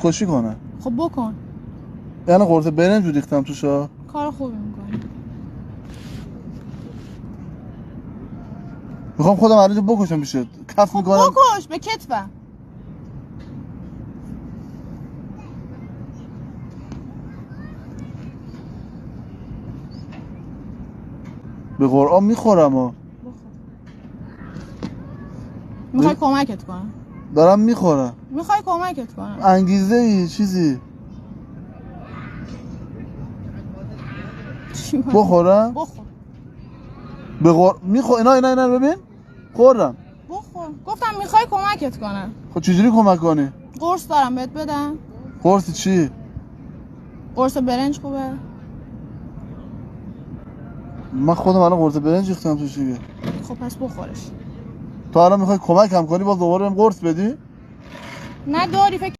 خوشی کنه. خب بکن. یعنی قرص برنج رو ریختم توشا. کار خوبی میکنی. میخوام خودم هر روز بکشم بشه. کف خب میکنم. بکش به کتفم. به قرآن میخورم ها. میخوای کمکت کنم؟ دارم میخورم. میخوای کمکت کنم؟ انگیزه ای چیزی بخورم؟ بخور. به میخور اینا ببین. خوردم. بخور. گفتم میخوای کمکت کنم. خب چجوری کمک کنی؟ قرص دارم بهت بدم. قرص چی؟ قرص برنج خوبه. من خودم الان قرص برنج ریختم توش دیگه. خب پس بخورش. تو الان میخوای کمکم کنی باز دوباره بهم قرص بدی؟ نه داری فکر